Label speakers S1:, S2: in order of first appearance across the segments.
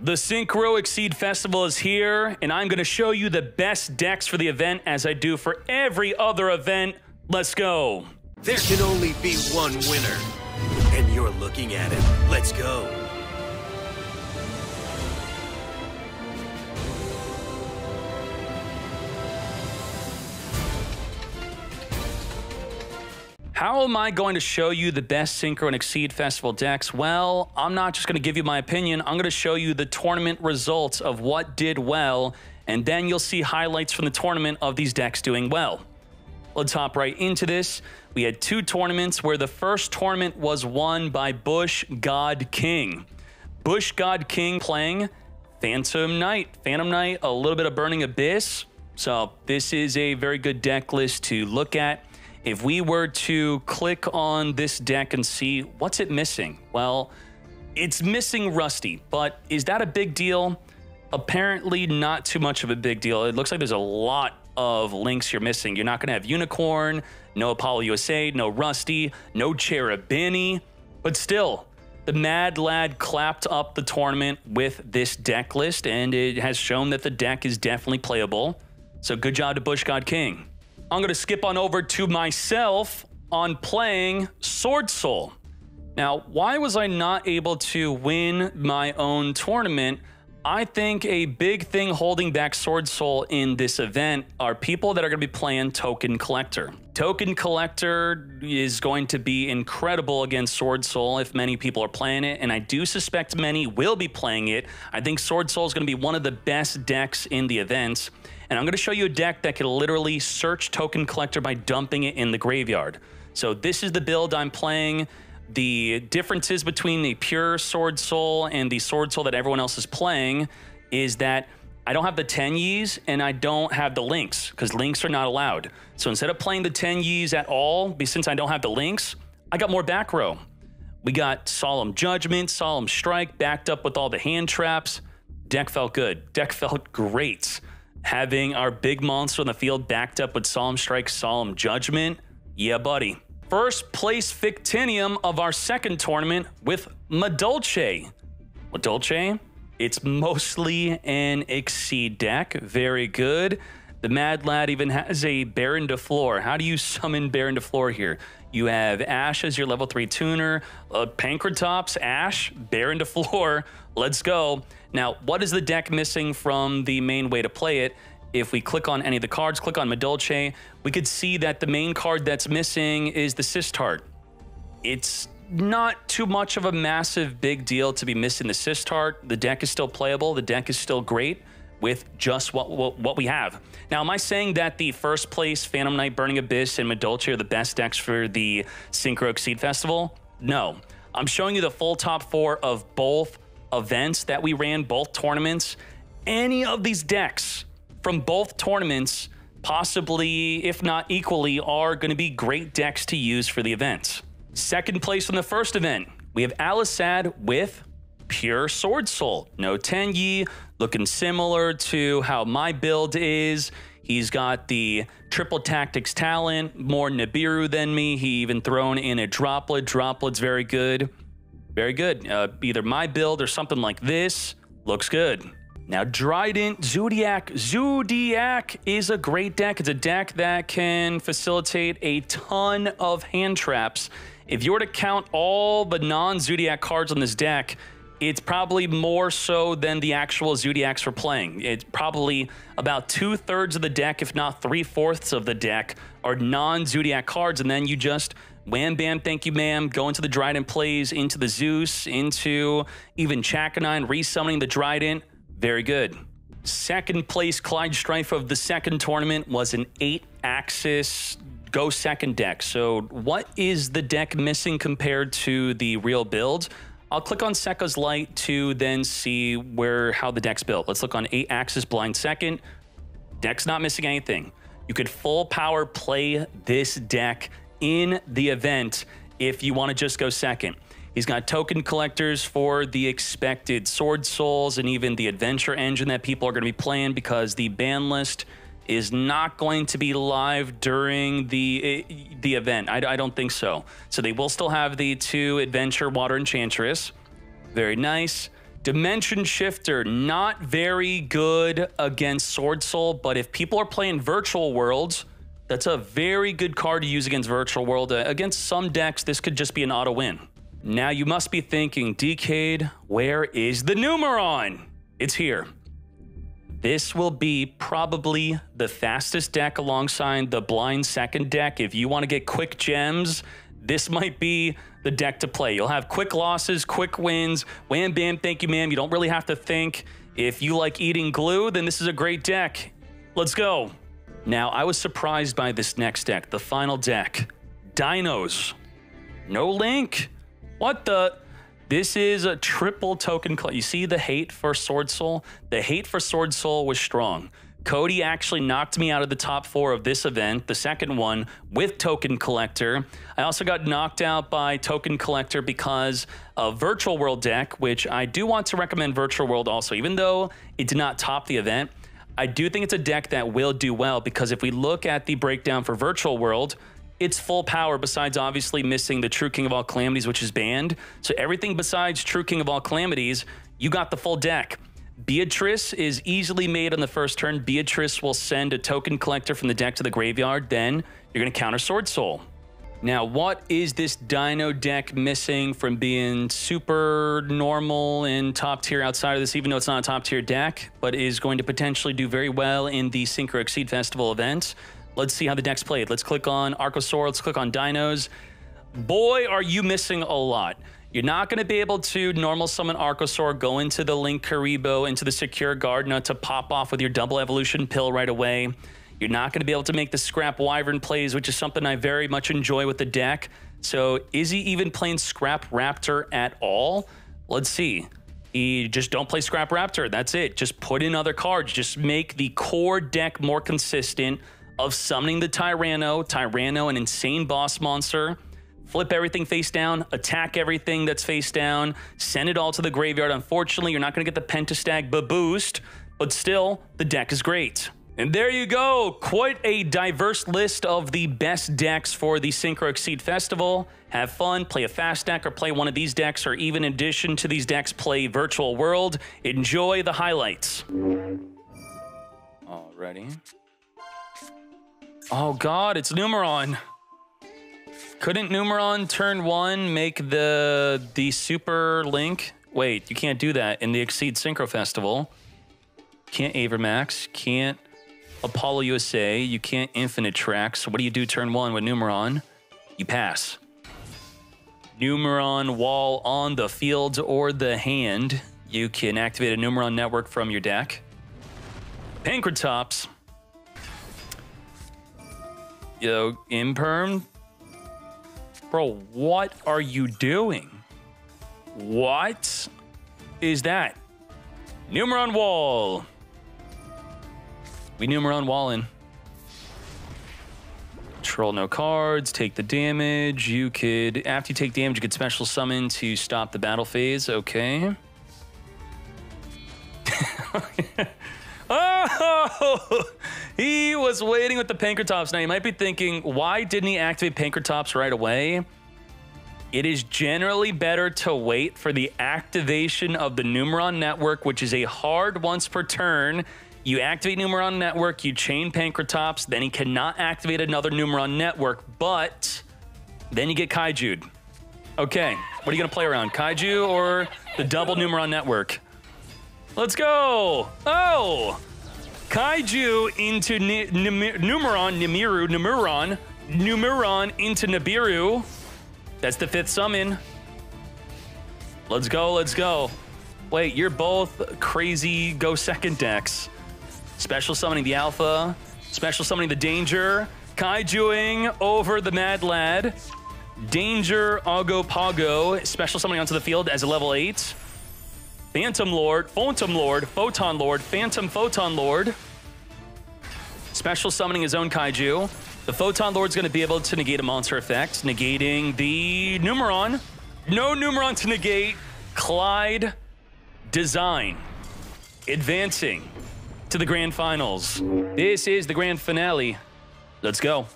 S1: The Synchro Exceed Festival is here, and I'm going to show you the best decks for the event as I do for every other event. Let's go.
S2: There can only be one winner, and you're looking at it. Let's go.
S1: How am I going to show you the best Synchro and Exceed Festival decks? Well, I'm not just going to give you my opinion. I'm going to show you the tournament results of what did well, and then you'll see highlights from the tournament of these decks doing well. Let's hop right into this. We had two tournaments where the first tournament was won by Bush God King. Bush God King playing Phantom Knight. Phantom Knight, a little bit of Burning Abyss. So this is a very good deck list to look at. If we were to click on this deck and see what's it missing, well, it's missing Rusty, but is that a big deal? Apparently not too much of a big deal. It looks like there's a lot of links you're missing. You're not going to have Unicorn, no Apollo USA, no Rusty, no Cherubini, but still, the Mad Lad clapped up the tournament with this deck list, and it has shown that the deck is definitely playable. So good job to Bush God King. I'm going to skip on over to myself on playing Sword Soul. Now, why was I not able to win my own tournament? I think a big thing holding back Sword Soul in this event are people that are going to be playing Token Collector. Token Collector is going to be incredible against Sword Soul if many people are playing it, and I do suspect many will be playing it. I think Sword Soul is going to be one of the best decks in the event, and I'm going to show you a deck that can literally search Token Collector by dumping it in the graveyard. So this is the build I'm playing. The differences between the pure Sword Soul and the Sword Soul that everyone else is playing is that I don't have the 10 Ys and I don't have the links because links are not allowed. So instead of playing the 10 Ys at all, since I don't have the links, I got more back row. We got Solemn Judgment, Solemn Strike backed up with all the hand traps. Deck felt good. Deck felt great. Having our big monster on the field backed up with Solemn Strike, Solemn Judgment. Yeah, buddy. First place Victinium of our second tournament with Madolche. Madolche, it's mostly an Exceed deck. Very good. The Mad Lad even has a Baron de Floor. How do you summon Baron de Floor here? You have Ash as your level 3 tuner, Pankratops, Ash, Baron de Floor. Let's go. Now, what is the deck missing from the main way to play it? If we click on any of the cards, click on Madolche, we could see that the main card that's missing is the Sistart. It's not too much of a massive big deal to be missing the Sistart. The deck is still playable. The deck is still great with just what we have. Now, am I saying that the first place Phantom Knight, Burning Abyss, and Madolche are the best decks for the Synchro Exceed Festival? No. I'm showing you the full top 4 of both events that we ran, both tournaments. Any of these decks from both tournaments, possibly, if not equally, are going to be great decks to use for the event. Second place on the first event, we have Alisad with Pure Sword Soul. No Tenyi, looking similar to how my build is. He's got the triple tactics talent, more Nibiru than me. He even thrown in a droplet. Droplet's very good. Very good. Either my build or something like this looks good. Now, Trident, Zodiac. Zodiac is a great deck. It's a deck that can facilitate a ton of hand traps. If you were to count all the non-Zodiac cards on this deck, it's probably more so than the actual Zodiacs we're playing. It's probably about 2/3 of the deck, if not 3/4 of the deck, are non-Zodiac cards, and then you just wham, bam, thank you, ma'am, go into the Trident plays, into the Zeus, into even Chakanine, resummoning the Trident. Very good. Second place Clyde Strife of the second tournament was an 8-axis go second deck. So what is the deck missing compared to the real build? I'll click on Sekka's Light to then see how the deck's built. Let's look on 8-axis blind second. Deck's not missing anything. You could full power play this deck in the event if you want to just go second. He's got token collectors for the expected Sword Souls and even the adventure engine that people are going to be playing because the ban list is not going to be live during the event. I don't think so. So they will still have the 2 adventure water enchantress. Very nice. Dimension Shifter, not very good against Sword Soul, but if people are playing Virtual Worlds, that's a very good card to use against Virtual World. Against some decks, this could just be an auto win. Now you must be thinking, Dkayed, where is the Numeron? It's here. This will be probably the fastest deck alongside the Blind Second deck. If you want to get quick gems, this might be the deck to play. You'll have quick losses, quick wins. Wham, bam, thank you, ma'am. You don't really have to think. If you like eating glue, then this is a great deck. Let's go. Now, I was surprised by this next deck, the final deck. Dinos. No Link. What the? This is a triple token. You see the hate for Sword Soul? The hate for Sword Soul was strong. Cody actually knocked me out of the top 4 of this event, the second one, with Token Collector. I also got knocked out by Token Collector because of Virtual World deck, which I do want to recommend Virtual World also. Even though it did not top the event, I do think it's a deck that will do well, because if we look at the breakdown for Virtual World, it's full power besides obviously missing the True King of All Calamities, which is banned. So everything besides True King of All Calamities, you got the full deck. Beatrice is easily made on the first turn. Beatrice will send a Token Collector from the deck to the graveyard. Then you're going to counter Sword Soul. Now, what is this Dino deck missing from being super normal and top tier outside of this, even though it's not a top tier deck, but is going to potentially do very well in the Synchro Exceed Festival event? Let's see how the deck's played. Let's click on Archosaur. Let's click on Dinos. Boy, are you missing a lot. You're not going to be able to normal summon Archosaur, go into the Link Karibo, into the Secure Gardener to pop off with your double evolution pill right away. You're not going to be able to make the Scrap Wyvern plays, which is something I very much enjoy with the deck. So is he even playing Scrap Raptor at all? Let's see. He just don't play Scrap Raptor. That's it. Just put in other cards. Just make the core deck more consistent of summoning the Tyranno, an insane boss monster. Flip everything face down, attack everything that's face down, send it all to the graveyard. Unfortunately, you're not going to get the Pentastag boost, but still, the deck is great. And there you go. Quite a diverse list of the best decks for the Synchro Exceed Festival. Have fun, play a fast deck, or play one of these decks, or even in addition to these decks, play Virtual World. Enjoy the highlights. Alrighty. Oh God, it's Numeron. Couldn't Numeron turn 1 make the Super Link? Wait, you can't do that in the Exceed Synchro Festival. Can't Avermax, can't Apollo USA, you can't Infinite Track. So what do you do turn 1 with Numeron? You pass. Numeron Wall on the field or the hand. You can activate a Numeron network from your deck. Pankratops. Yo, Imperm. Bro, what are you doing? What is that? Numeron Wall. We Numeron Wallin. Control no cards, take the damage. You could, after you take damage, you could special summon to stop the battle phase. Okay. Oh, he was waiting with the Pankratops. Now, you might be thinking, why didn't he activate Pankratops right away? It is generally better to wait for the activation of the Numeron Network, which is a hard once per turn. You activate Numeron Network, you chain Pankratops, then he cannot activate another Numeron Network, but then you get Kaiju'd. Okay, what are you going to play around? Kaiju or the double Numeron Network? Let's go. Oh, Kaiju into Numeron into Nibiru. That's the 5th summon. Let's go, let's go. Wait, you're both crazy go second decks. Special summoning the Alpha, special summoning the Danger, Kaijuing over the Mad Lad, Danger, Pago, special summoning onto the field as a level 8. Phantom Lord, Phantom Lord, Photon Lord, Phantom Photon Lord. Special summoning his own Kaiju. The Photon Lord's going to be able to negate a monster effect, negating the Numeron. No Numeron to negate. Clyde Design. Advancing to the grand finals. This is the grand finale. Let's go.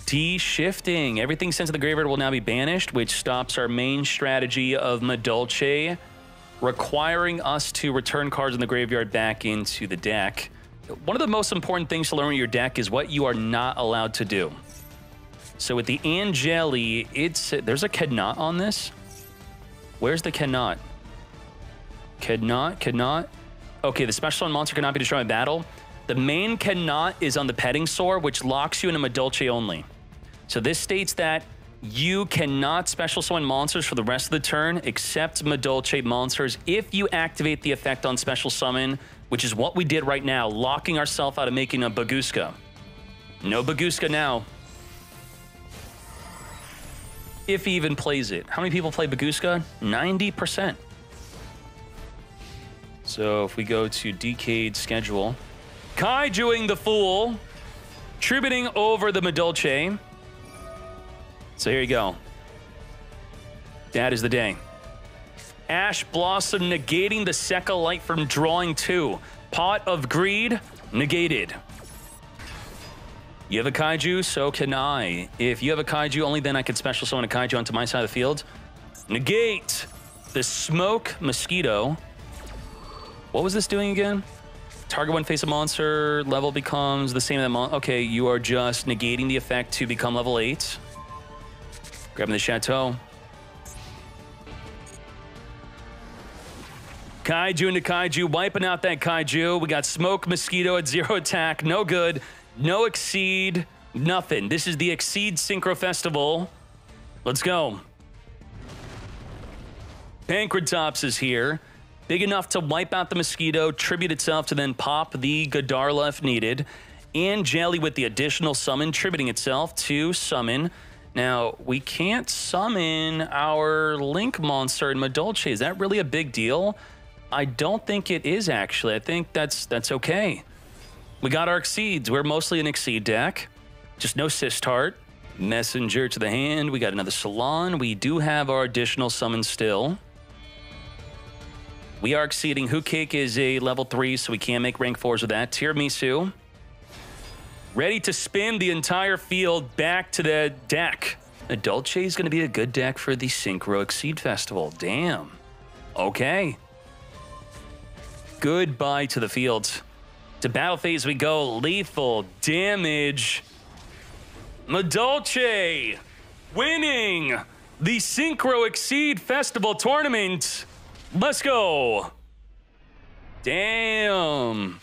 S1: De-shifting. Everything sent to the graveyard will now be banished, which stops our main strategy of Madolche, requiring us to return cards in the graveyard back into the deck. One of the most important things to learn with your deck is what you are not allowed to do. So with the Angeli, there's a cannot on this. Where's the cannot? Cannot. Okay, the special summon monster cannot be destroyed in battle. The main cannot is on the petting sore, which locks you in a Madolche only. So this states that you cannot special summon monsters for the rest of the turn except Madolche monsters if you activate the effect on special summon, which is what we did right now, locking ourselves out of making a Baguska. No Baguska now. If he even plays it. How many people play Baguska? 90%. So if we go to Dkayed schedule, Kaijuing the Fool, tributing over the Madolche. So here you go. That is the day. Ash Blossom negating the Sekka Light from drawing 2. Pot of Greed negated. You have a Kaiju, so can I. If you have a Kaiju, only then I can special summon a Kaiju onto my side of the field. Negate the Smoke Mosquito. What was this doing again? Target one face of monster, level becomes the same as that okay, you are just negating the effect to become level 8. Grabbing the Chateau. Kaiju into Kaiju, wiping out that Kaiju. We got Smoke Mosquito at 0 attack, no good. No Exceed, nothing. This is the Exceed Synchro Festival. Let's go. Pancratops is here. Big enough to wipe out the Mosquito, tribute itself to then pop the Godarla if needed. And Jelly with the additional summon, tributing itself to summon. Now, we can't summon our Link monster in Madolche. Is that really a big deal? I don't think it is, actually. I think that's okay. We got our Exceeds. We're mostly an Exceed deck. Just no Sistart. Messenger to the hand. We got another Salon. We do have our additional summon still. We are exceeding. Hookcake is a level 3, so we can't make rank 4s with that. Tiramisu. Ready to spin the entire field back to the deck. Madolche is going to be a good deck for the Synchro Exceed Festival. Damn. Okay. Goodbye to the field. To battle phase we go. Lethal damage. Madolche winning the Synchro Exceed Festival Tournament. Let's go. Damn.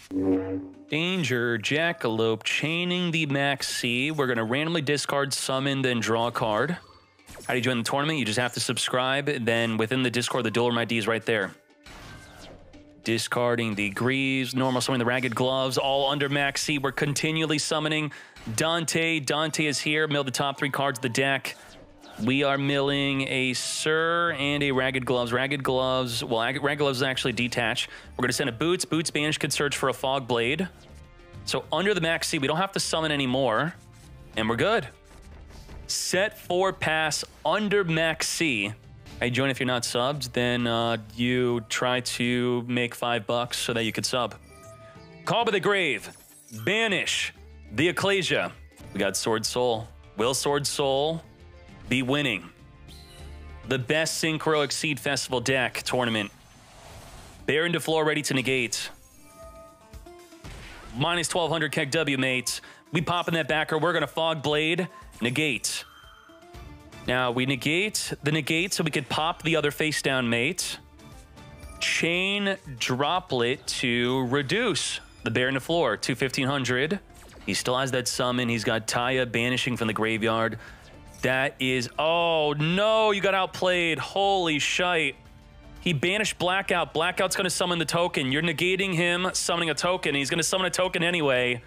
S1: Danger, Jackalope, chaining the Max C. We're going to randomly discard, summon, then draw a card. How do you join the tournament? You just have to subscribe. Then within the Discord, the Duel ID is right there. Discarding the Greaves, normal summoning the Ragged Gloves, all under Max C. We're continually summoning Dante. Dante is here. Mill the top 3 cards of the deck. We are milling a Sir and a Ragged Gloves. Ragged Gloves, well, Ragged Gloves is actually detached. We're going to send a Boots. Boots Banish could search for a Fog Blade. So under the Max C, we don't have to summon anymore. And we're good. Set 4 pass under Max C. Hey, join if you're not subbed, then you try to make $5 so that you could sub. Call by the Grave. Banish the Ecclesia. We got Sword Soul. Will Sword Soul be winning the best Synchro Exceed Festival deck tournament? Baron to floor ready to negate. Minus 1200 Keck W, mates. We pop in that backer. We're going to Fog Blade. Negate. Now, we negate the negate so we could pop the other face down mate. Chain Droplet to reduce the Baron to floor to 1500. He still has that summon. He's got Taya banishing from the graveyard. That is... Oh, no, you got outplayed. Holy shite. He banished Blackout. Blackout's going to summon the token. You're negating him summoning a token. He's going to summon a token anyway.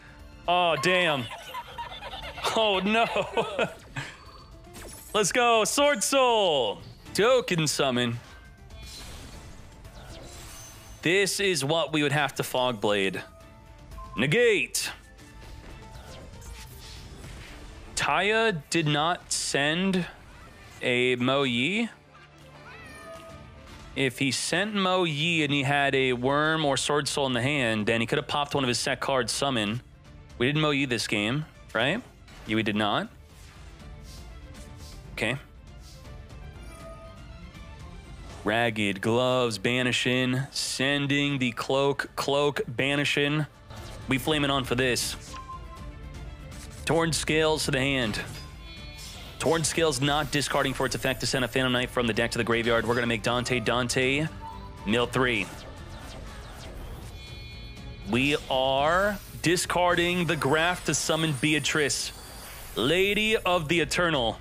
S1: Oh, damn. Oh, no. Let's go. Sword Soul. Token summon. This is what we would have to Fog Blade. Negate. Taya did not send a Mo Yi. If he sent Mo Yi and he had a Worm or Sword Soul in the hand, then he could have popped one of his set cards summon. We didn't Mo Yi this game, right? Yeah, we did not. Okay. Ragged Gloves, banishing. Sending the Cloak, banishing. We flaming on for this. Torn Scales to the hand. Torn Scales not discarding for its effect to send a Phantom Knight from the deck to the graveyard. We're going to make Dante, mill 3. We are discarding the Graph to summon Beatrice, Lady of the Eternal.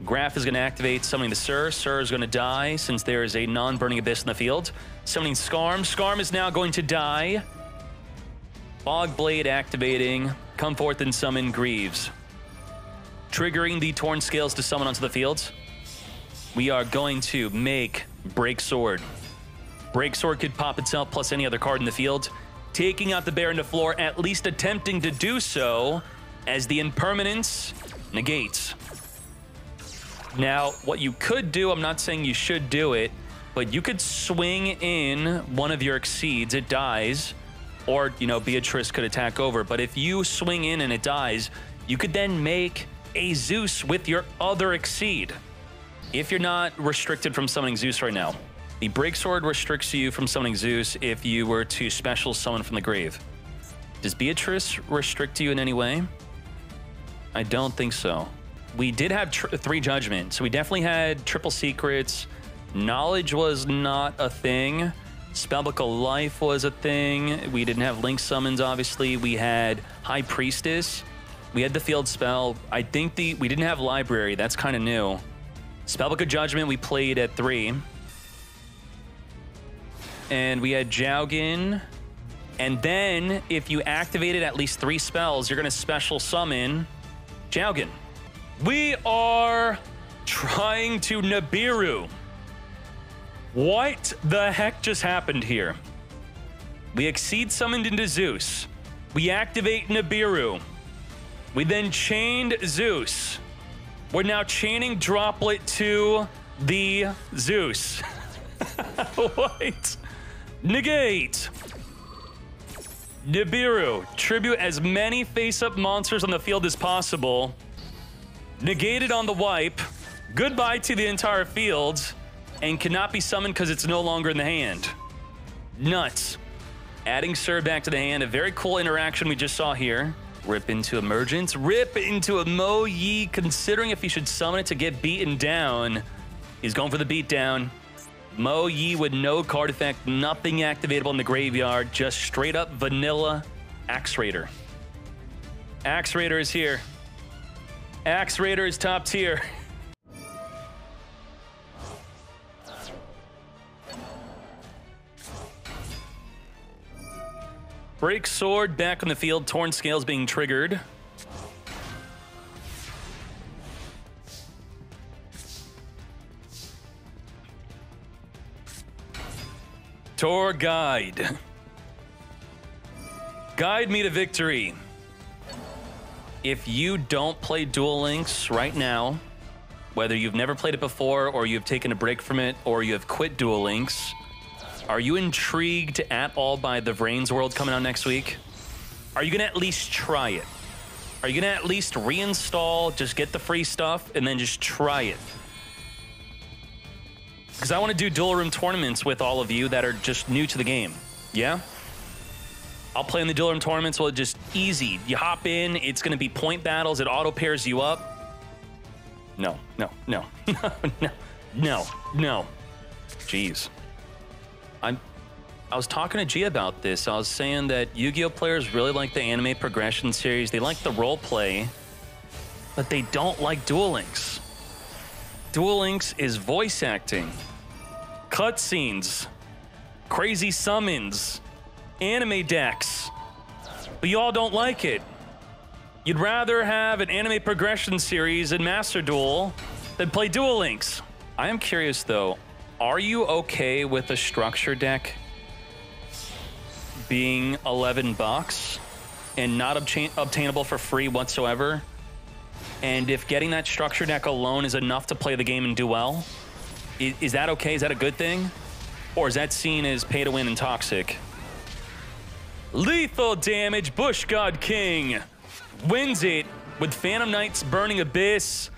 S1: Graph is going to activate, summoning the Sur. Sur is going to die since there is a non-burning abyss in the field. Summoning Skarm. Skarm is now going to die. Fog Blade activating. Come forth and summon Greaves. Triggering the Torn Scales to summon onto the field. We are going to make Break Sword. Break Sword could pop itself plus any other card in the field. Taking out the Baron to floor, at least attempting to do so, as the Impermanence negates. Now, what you could do, I'm not saying you should do it, but you could swing in one of your Exceeds, it dies, or, you know, Beatrice could attack over. But if you swing in and it dies, you could then make a Zeus with your other Exceed. If you're not restricted from summoning Zeus right now. The Break Sword restricts you from summoning Zeus if you were to special summon from the grave. Does Beatrice restrict you in any way? I don't think so. We did have 3 Judgment, so we definitely had Triple Secrets. Knowledge was not a thing. Spellbook of Life was a thing. We didn't have Link Summons, obviously. We had High Priestess. We had the Field Spell. I think we didn't have Library. That's kind of new. Spellbook of Judgment we played at 3. And we had Jaugen. And then, if you activated at least 3 spells, you're going to special summon Jaugen. We are trying to Nibiru. What the heck just happened here? We Exceed summoned into Zeus. We activate Nibiru. We then chained Zeus. We're now chaining Droplet to the Zeus. What? Negate. Nibiru. Tribute as many face-up monsters on the field as possible. Negated on the wipe. Goodbye to the entire field. And cannot be summoned because it's no longer in the hand. Nuts. Adding Sur back to the hand. A very cool interaction we just saw here. Rip into Emergence. Rip into a Mo Yi, considering if he should summon it to get beaten down. He's going for the beatdown. Mo Yi with no card effect, nothing activatable in the graveyard, just straight up vanilla Axe Raider. Axe Raider is here. Axe Raider is top tier. Break Sword back on the field, Torn Scales being triggered. Tor Guide. Guide me to victory. If you don't play Duel Links right now, whether you've never played it before or you've taken a break from it or you have quit Duel Links, are you intrigued at all by the Vrain's World coming out next week? Are you going to at least try it? Are you going to at least reinstall, just get the free stuff, and then just try it? Because I want to do dual room tournaments with all of you that are just new to the game. Yeah? I'll play in the dual room tournaments. Well, just easy. You hop in. It's going to be point battles. It auto pairs you up. No, no, no, no, no, no, no. Jeez. I was talking to G about this. I was saying that Yu-Gi-Oh players really like the anime progression series. They like the role play, but they don't like Duel Links. Duel Links is voice acting, cutscenes, crazy summons, anime decks, but you all don't like it. You'd rather have an anime progression series in Master Duel than play Duel Links. I am curious though, are you okay with a structure deck being $11 and not obtainable for free whatsoever? And if getting that structure deck alone is enough to play the game and do well, is that okay? Is that a good thing? Or is that seen as pay to win and toxic? Lethal damage, Bush God King wins it with Phantom Knight's Burning Abyss,